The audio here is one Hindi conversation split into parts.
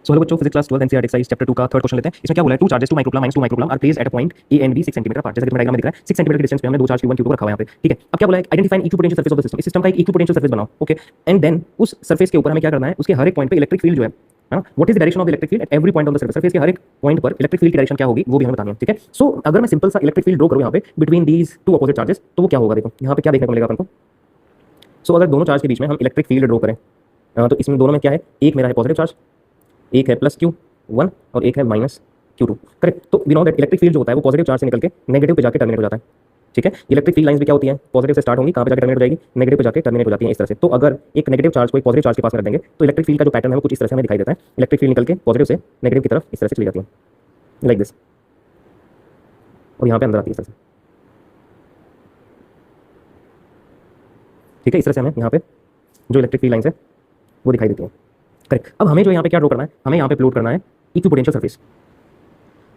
सो हेलो बच्चों, physics class 12 NCERT exercise chapter 2 का थर्ड क्वेश्चन लेते हैं। इसमें क्या बोला है, two charges 2 microcoulomb minus 2 microcoulomb are placed at a point A and B 6 centimetre apart. जैसे कि डायग्राम में दिख रहा है 6 सेंटीमीटर के डिस्टेंस पे हमने दो चार्ज Q1 Q2 को रखा हुआ है यहाँ पे, ठीक है। अब क्या बोला है, identify N equipotential surface of the system. इस सिस्टम का एक इक्विपोटेंशियल सरफेस बनाओ, ओके। एंड देन उस सरफेस के ऊपर हमें क्या करना है, उसके हर एक पॉइंट पे इलेक्ट्रिक फील्ड जो है what is the direction of the electric field at every point on the surface. Surface के हर एक पॉइंट पर इलेक्ट्रिक फील्ड की डायरेक्शन क्या होगी वो भी हमें बतानी है, ठीक है। सो अगर मैं सिंपल सा इलेक्ट्रिक फील्ड ड्रॉ करूँ यहाँ पे between these two opposite charges, तो वो क्या होगा, देखो यहाँ पे क्या देखने को मिलेगा अपन को। सो अगर दोनों चार्ज के बीच में हम इलेक्ट्रिक फील्ड ड्रॉ करें तो इसमें दोनों में क्या है, एक मेरा है पॉजिटिव चार्ज, एक है प्लस Q1 और एक है माइनस Q2, करेक्ट। तो we know that electric field जो होता है वो पॉजिटिव चार्ज से निकल के नेगेटिव पे जाके टर्मिनेट हो जाता है, ठीक है। इलेक्ट्रिक फील्ड लाइंस भी क्या होती हैं, पॉजिटिव से स्टार्ट होंगी, कहाँ पे जाके टर्मिनेट हो जाएगी, नेगेटिव पे जाके टर्मिनेट हो जाती है, इस तरह से। तो अगर एक नेगेटिव चार्ज को एक पॉजिटिव चार्ज के पास में रख देंगे तो इलेक्ट्रिक फील्ड का जो पैटर्न है वो कुछ इस तरह से हमें दिखाई देता है। इलेक्ट्रिक फील्ड निकल के पॉजिटिव से नेगेटिव की तरफ इस तरह से चली जाती है, लाइक दिस, और यहाँ पे अंदर आती है इस तरह से, ठीक है। इस तरह से हमें यहाँ पे जो इलेक्ट्रिक फील्ड लाइंस है वो दिखाई देती है, करेक्ट। अब हमें जो यहाँ पे क्या ड्रॉ करना है, हमें यहाँ पे प्लॉट करना है इक्विपोटेंशियल सरफेस।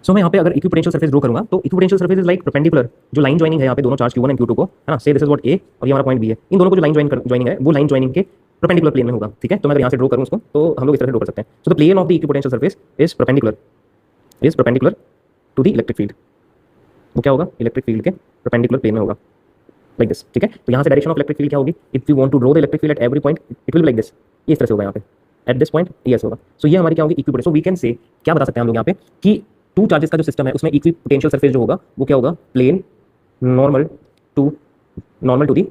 सो मैं यहाँ पे अगर इक्विपोटेंशियल सरफेस ड्रॉ करूंगा तो equipotential surface is like perpendicular, जो लाइन ज्वाइनिंग है यहाँ पे दोनों चार्ज Q1 एंड Q2 को, है ना। से दिस इज व्हाट ए और ये हमारा पॉइंट बी है, इन दोनों को जो लाइन ज्वाइनिंग है वो लाइन ज्वाइनिंग के परपेंडिकुलर प्लेन में होगा, ठीक है। तो मैं अगर यहाँ से ड्रॉ करूँ उसको तो हम लोग इस तरह से ड्रॉ कर सकते हैं। So the plane of the equipotential surface is perpendicular to the electric field. वो क्या होगा, इलेक्ट्रिक फील्ड के परपेंडिकुलर प्लेन में होगा, लाइक दिस, ठीक है। तो यहाँ से डायरेक्शन ऑफ इलेक्ट्रिक फील्ड क्या होगी, if you want to draw the electric field at every point it will be like this, ये इस तरह से होगा यहाँ पे एट दिस पॉइंट, ये ऐसे होगा। सो ये हमारी क्या होगी, इक्विपोटेंशियल। सो वी कैन से क्या बता सकते हैं हम लोग यहाँ पे कि टू चार्जेस का जो सिस्टम है उसमें इक्विपोटेंशियल सरफेस जो होगा वो क्या होगा, plane normal to the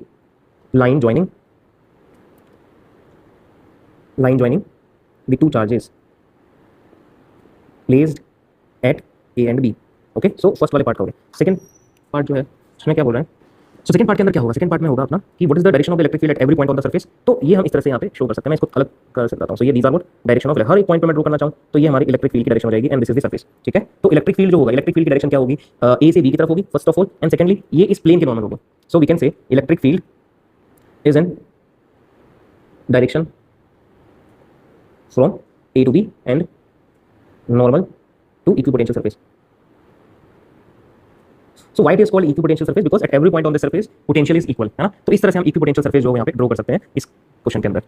line joining the two charges placed at A and B, okay. So first वाले पार्ट का हो गया। सेकंड पार्ट जो है उसमें क्या बोल रहा है, सो सेकंड पार्ट के अंदर क्या होगा, सेकंड पार्ट में होगा अपना कि what is the direction of the electric field at every point on the surface. तो ये हम इस तरह से यहाँ पे शो कर सकते हैं, मैं इसको अलग कर सकता हूँ। सो ये these are what direction of, हर एक पॉइंट पे मैं ड्रॉ करना चाहूँ तो ये हमारी इलेक्ट्रिक फील्ड की डायरेक्शन हो जाएगी and this is the surface, ठीक है। तो इलेक्ट्रिक फील्ड जो होगा, इलेक्ट्रिक फील्ड की डायरेक्शन क्या होगी, ए से बी की तरफ होगी first of all, and secondly ये इस प्लेन के नॉर्मल होगी। So we can say electric field is in direction from A to B and normal to equipotential surface. So why it is called equipotential surface, because at every point on the surface potential is equal, है ना। तो इस तरह से हम इक्विपोटेंशियल सरफेस जो यहाँ पे ड्रॉ कर सकते हैं इस क्वेश्चन के अंदर।